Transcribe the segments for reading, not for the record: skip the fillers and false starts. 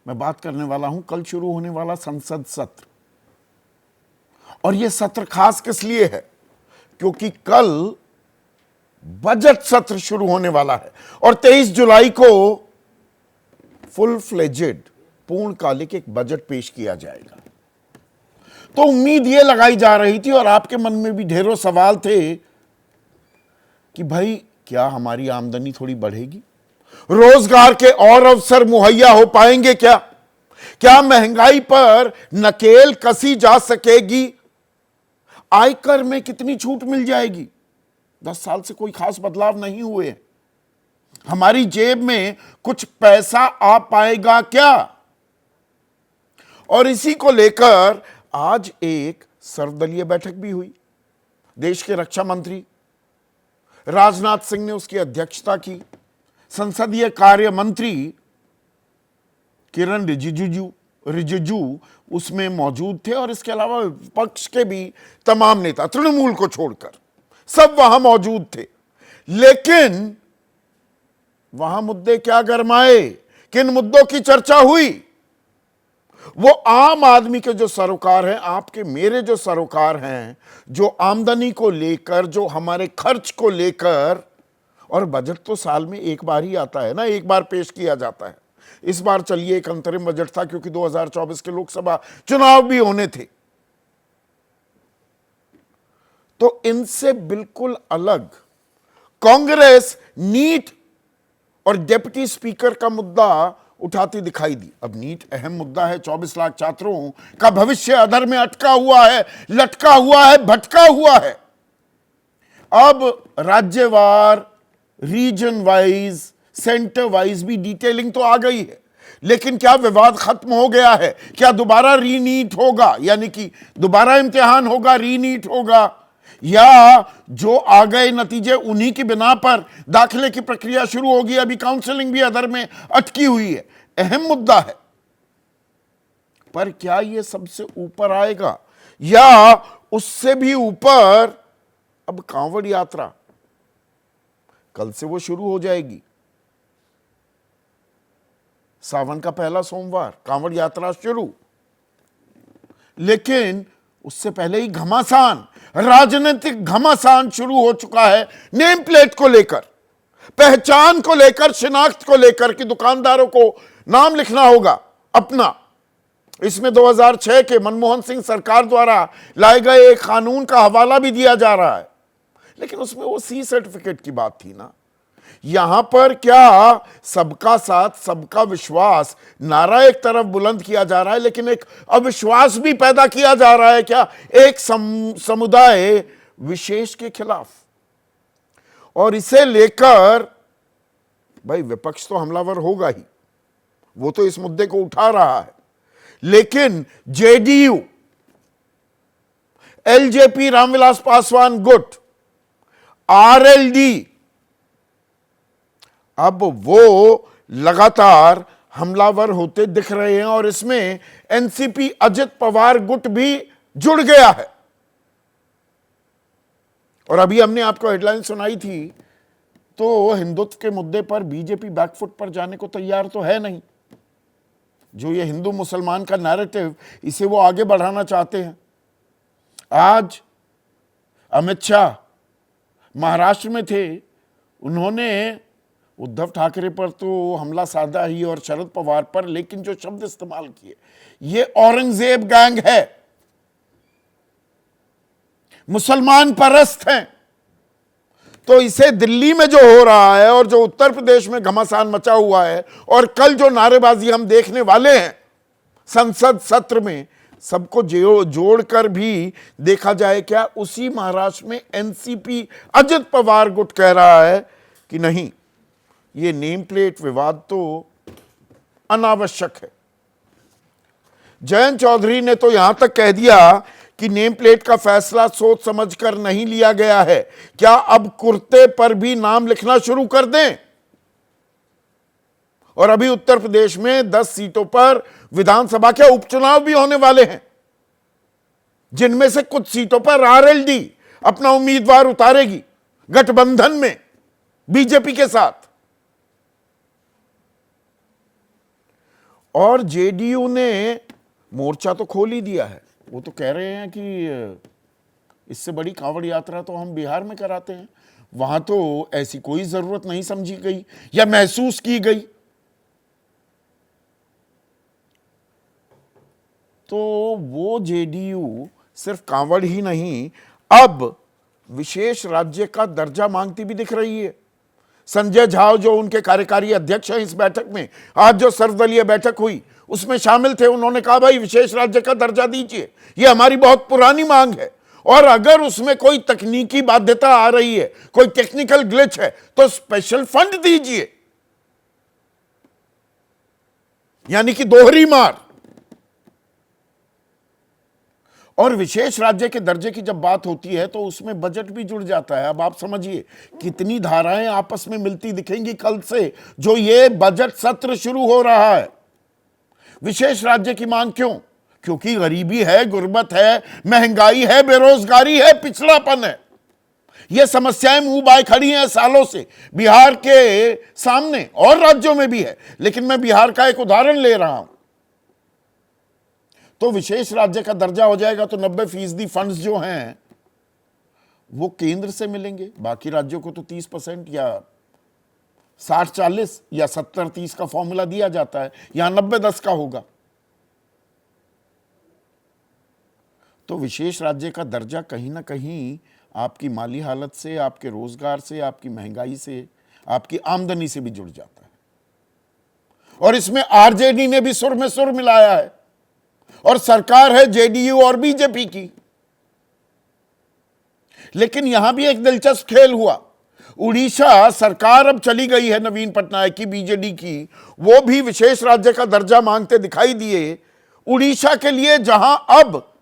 मैं बात करने वाला हूं कल शुरू होने वाला संसद सत्र। और यह सत्र खास किस लिए है? क्योंकि कल बजट सत्र शुरू होने वाला है और 23 जुलाई को फुल फ्लेजेड पूर्णकालिक एक बजट पेश किया जाएगा। तो उम्मीद यह लगाई जा रही थी और आपके मन में भी ढेरों सवाल थे कि भाई क्या हमारी आमदनी थोड़ी बढ़ेगी, रोजगार के और अवसर मुहैया हो पाएंगे, क्या महंगाई पर नकेल कसी जा सकेगी, आयकर में कितनी छूट मिल जाएगी। 10 साल से कोई खास बदलाव नहीं हुए, हमारी जेब में कुछ पैसा आ पाएगा क्या। और इसी को लेकर आज एक सर्वदलीय बैठक भी हुई। देश के रक्षा मंत्री राजनाथ सिंह ने उसकी अध्यक्षता की। संसदीय कार्य मंत्री किरण रिजिजू उसमें मौजूद थे और इसके अलावा विपक्ष के भी तमाम नेता, तृणमूल को छोड़कर सब वहां मौजूद थे। लेकिन वहां मुद्दे क्या गरमाए, किन मुद्दों की चर्चा हुई? वो आम आदमी के जो सरोकार हैं, आपके मेरे जो सरोकार हैं, जो आमदनी को लेकर, जो हमारे खर्च को लेकर। और बजट तो साल में एक बार ही आता है ना, एक बार पेश किया जाता है। इस बार चलिए एक अंतरिम बजट था क्योंकि 2024 के लोकसभा चुनाव भी होने थे। तो इनसे बिल्कुल अलग कांग्रेस नीट और डिप्टी स्पीकर का मुद्दा उठाती दिखाई दी। अब नीट अहम मुद्दा है, 24 लाख छात्रों का भविष्य अधर में अटका हुआ है, लटका हुआ है, भटका हुआ है। अब राज्यवार, रीजन वाइज, सेंटर वाइज भी डिटेलिंग तो आ गई है, लेकिन क्या विवाद खत्म हो गया है? क्या दोबारा रीनीट होगा, यानी कि दोबारा इम्तिहान होगा, रीनीट होगा, या जो आ गए नतीजे उन्हीं की बिना पर दाखिले की प्रक्रिया शुरू होगी? अभी काउंसलिंग भी अधर में अटकी हुई है। अहम मुद्दा है, पर क्या यह सबसे ऊपर आएगा या उससे भी ऊपर? अब कांवड़ यात्रा कल से वो शुरू हो जाएगी। सावन का पहला सोमवार कांवड़ यात्रा शुरू, लेकिन उससे पहले ही घमासान, राजनीतिक घमासान शुरू हो चुका है नेम प्लेट को लेकर, पहचान को लेकर, शिनाख्त को लेकर कि दुकानदारों को नाम लिखना होगा अपना। इसमें 2006 के मनमोहन सिंह सरकार द्वारा लाए गए एक कानून का हवाला भी दिया जा रहा है, लेकिन उसमें वो सी सर्टिफिकेट की बात थी ना। यहां पर क्या सबका साथ सबका विश्वास नारा एक तरफ बुलंद किया जा रहा है, लेकिन एक अविश्वास भी पैदा किया जा रहा है क्या, एक समुदाय विशेष के खिलाफ। और इसे लेकर भाई विपक्ष तो हमलावर होगा ही, वो तो इस मुद्दे को उठा रहा है, लेकिन जेडीयू, एलजेपी रामविलास पासवान गुट, आरएलडी, अब वो लगातार हमलावर होते दिख रहे हैं और इसमें एनसीपी अजित पवार गुट भी जुड़ गया है। और अभी हमने आपको हेडलाइन सुनाई थी, तो हिंदुत्व के मुद्दे पर बीजेपी बैकफुट पर जाने को तैयार तो है नहीं। जो ये हिंदू मुसलमान का नैरेटिव, इसे वो आगे बढ़ाना चाहते हैं। आज अमित शाह महाराष्ट्र में थे, उन्होंने उद्धव ठाकरे पर तो हमला साधा ही और शरद पवार पर, लेकिन जो शब्द इस्तेमाल किए, ये औरंगजेब गैंग है, मुसलमान परस्त हैं। तो इसे दिल्ली में जो हो रहा है और जो उत्तर प्रदेश में घमासान मचा हुआ है और कल जो नारेबाजी हम देखने वाले हैं संसद सत्र में, सबको जोड़कर भी देखा जाए, क्या उसी महाराष्ट्र में एनसीपी अजित पवार गुट कह रहा है कि नहीं, ये नेम प्लेट विवाद तो अनावश्यक है। जयंत चौधरी ने तो यहां तक कह दिया कि नेम प्लेट का फैसला सोच समझकर नहीं लिया गया है, क्या अब कुर्ते पर भी नाम लिखना शुरू कर दें? और अभी उत्तर प्रदेश में 10 सीटों पर विधानसभा के उपचुनाव भी होने वाले हैं, जिनमें से कुछ सीटों पर आरएलडी अपना उम्मीदवार उतारेगी गठबंधन में बीजेपी के साथ। और जेडीयू ने मोर्चा तो खोल ही दिया है। वो तो कह रहे हैं कि इससे बड़ी कांवड़ यात्रा तो हम बिहार में कराते हैं, वहां तो ऐसी कोई जरूरत नहीं समझी गई या महसूस की गई। तो वो जेडीयू सिर्फ कांवड़ ही नहीं, अब विशेष राज्य का दर्जा मांगती भी दिख रही है। संजय झा जो उनके कार्यकारी अध्यक्ष हैं, इस बैठक में आज जो सर्वदलीय बैठक हुई उसमें शामिल थे। उन्होंने कहा भाई विशेष राज्य का दर्जा दीजिए, ये हमारी बहुत पुरानी मांग है, और अगर उसमें कोई तकनीकी बाध्यता आ रही है, कोई टेक्निकल ग्लिच है, तो स्पेशल फंड दीजिए। यानी कि दोहरी मार। और विशेष राज्य के दर्जे की जब बात होती है तो उसमें बजट भी जुड़ जाता है। अब आप समझिए कितनी धाराएं आपस में मिलती दिखेंगी कल से जो ये बजट सत्र शुरू हो रहा है। विशेष राज्य की मांग क्यों? क्योंकि गरीबी है, गुर्बत है, महंगाई है, बेरोजगारी है, पिछड़ापन है। ये समस्याएं मुंह बाय खड़ी हैं सालों से बिहार के सामने, और राज्यों में भी है, लेकिन मैं बिहार का एक उदाहरण ले रहा हूं। तो विशेष राज्य का दर्जा हो जाएगा तो 90% फंड्स जो हैं वो केंद्र से मिलेंगे, बाकी राज्यों को तो 30% या 60-40 या 70-30 का फॉर्मूला दिया जाता है, यहां 90-10 का होगा। तो विशेष राज्य का दर्जा कहीं ना कहीं आपकी माली हालत से, आपके रोजगार से, आपकी महंगाई से, आपकी आमदनी से भी जुड़ जाता है। और इसमें आरजेडी ने भी सुर में सुर मिलाया है, और सरकार है जेडीयू और बीजेपी की। लेकिन यहां भी एक दिलचस्प खेल हुआ। उड़ीसा सरकार अब चली गई है नवीन पटनायक की, बीजेडी की, वो भी विशेष राज्य का दर्जा मांगते दिखाई दिए उड़ीसा के लिए, जहां अब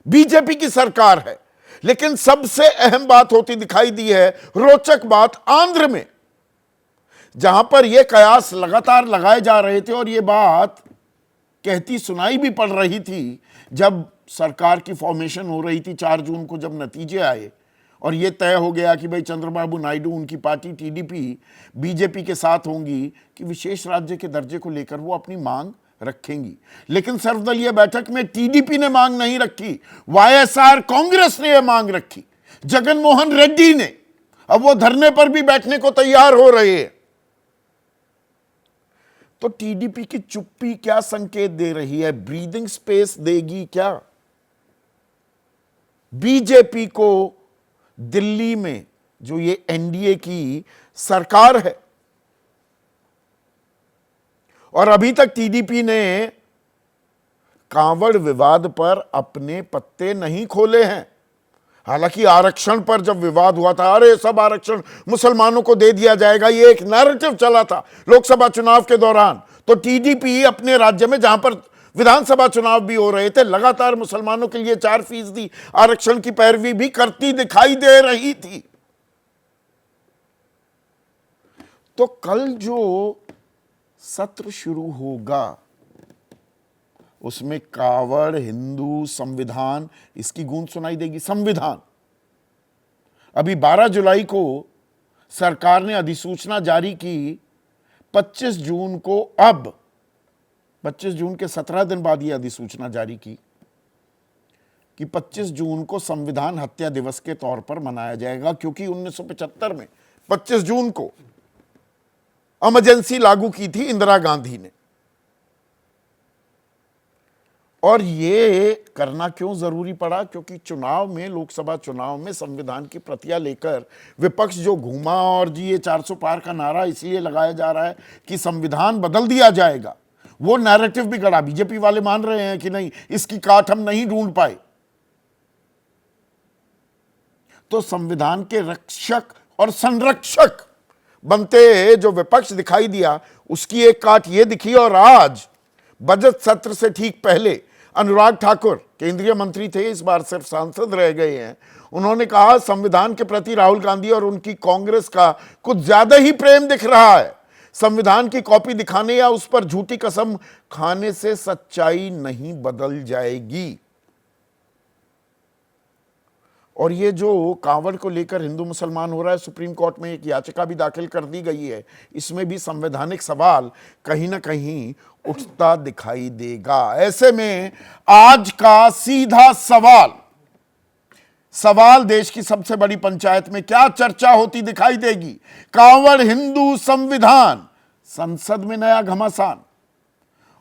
बीजेपी की सरकार है। लेकिन सबसे अहम बात होती दिखाई दी है, रोचक बात, आंध्र में, जहां पर यह कयास लगातार लगाए जा रहे थे और यह बात कहती सुनाई भी पड़ रही थी जब सरकार की फॉर्मेशन हो रही थी 4 जून को, जब नतीजे आए और यह तय हो गया कि भाई चंद्रबाबू नायडू, उनकी पार्टी टीडीपी बीजेपी के साथ होंगी कि विशेष राज्य के दर्जे को लेकर वो अपनी मांग रखेंगी। लेकिन सर्वदलीय बैठक में टीडीपी ने मांग नहीं रखी, वाईएसआर कांग्रेस ने यह मांग रखी, जगन मोहन रेड्डी ने। अब वो धरने पर भी बैठने को तैयार हो रहे हैं। तो टीडीपी की चुप्पी क्या संकेत दे रही है? ब्रीदिंग स्पेस देगी क्या बीजेपी को? दिल्ली में जो ये एनडीए की सरकार है, और अभी तक टीडीपी ने कांवड़ विवाद पर अपने पत्ते नहीं खोले हैं। हालांकि आरक्षण पर जब विवाद हुआ था, अरे सब आरक्षण मुसलमानों को दे दिया जाएगा, ये एक नैरेटिव चला था लोकसभा चुनाव के दौरान। तो टीडीपी अपने राज्य में, जहां पर विधानसभा चुनाव भी हो रहे थे, लगातार मुसलमानों के लिए 4% आरक्षण की पैरवी भी करती दिखाई दे रही थी। तो कल जो सत्र शुरू होगा उसमें कावड़, हिंदू, संविधान, इसकी गूंज सुनाई देगी। संविधान, अभी 12 जुलाई को सरकार ने अधिसूचना जारी की, 25 जून को, अब 25 जून के 17 दिन बाद यह अधिसूचना जारी की कि 25 जून को संविधान हत्या दिवस के तौर पर मनाया जाएगा, क्योंकि 1975 में 25 जून को इमरजेंसी लागू की थी इंदिरा गांधी ने। और ये करना क्यों जरूरी पड़ा? क्योंकि चुनाव में, लोकसभा चुनाव में संविधान की प्रतियां लेकर विपक्ष जो घूमा, और जी ये 400 पार का नारा इसलिए लगाया जा रहा है कि संविधान बदल दिया जाएगा, वो नैरेटिव भी गड़ा। बीजेपी वाले मान रहे हैं कि नहीं, इसकी काट हम नहीं ढूंढ पाए। तो संविधान के रक्षक और संरक्षक बनते जो विपक्ष दिखाई दिया, उसकी एक काट ये दिखी। और आज बजट सत्र से ठीक पहले अनुराग ठाकुर, केंद्रीय मंत्री थे, इस बार सिर्फ सांसद रह गए हैं, उन्होंने कहा संविधान के प्रति राहुल गांधी और उनकी कांग्रेस का कुछ ज्यादा ही प्रेम दिख रहा है। संविधान की कॉपी दिखाने या उस पर झूठी कसम खाने से सच्चाई नहीं बदल जाएगी। और ये जो कांवड़ को लेकर हिंदू मुसलमान हो रहा है, सुप्रीम कोर्ट में एक याचिका भी दाखिल कर दी गई है, इसमें भी संवैधानिक सवाल कहीं ना कहीं उठता दिखाई देगा। ऐसे में आज का सीधा सवाल देश की सबसे बड़ी पंचायत में क्या चर्चा होती दिखाई देगी? कांवड़, हिंदू संविधान, संसद में नया घमासान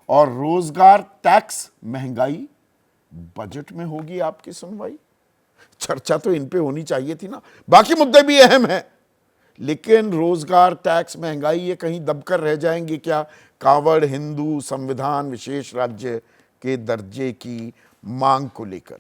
और रोजगार टैक्स, महंगाई, बजट में होगी आपकी सुनवाई। चर्चा तो इन पे होनी चाहिए थी ना, बाकी मुद्दे भी अहम हैं, लेकिन रोजगार टैक्स, महंगाई ये कहीं दबकर रह जाएंगे क्या? कांवड़, हिंदू संविधान, विशेष राज्य के दर्जे की मांग को लेकर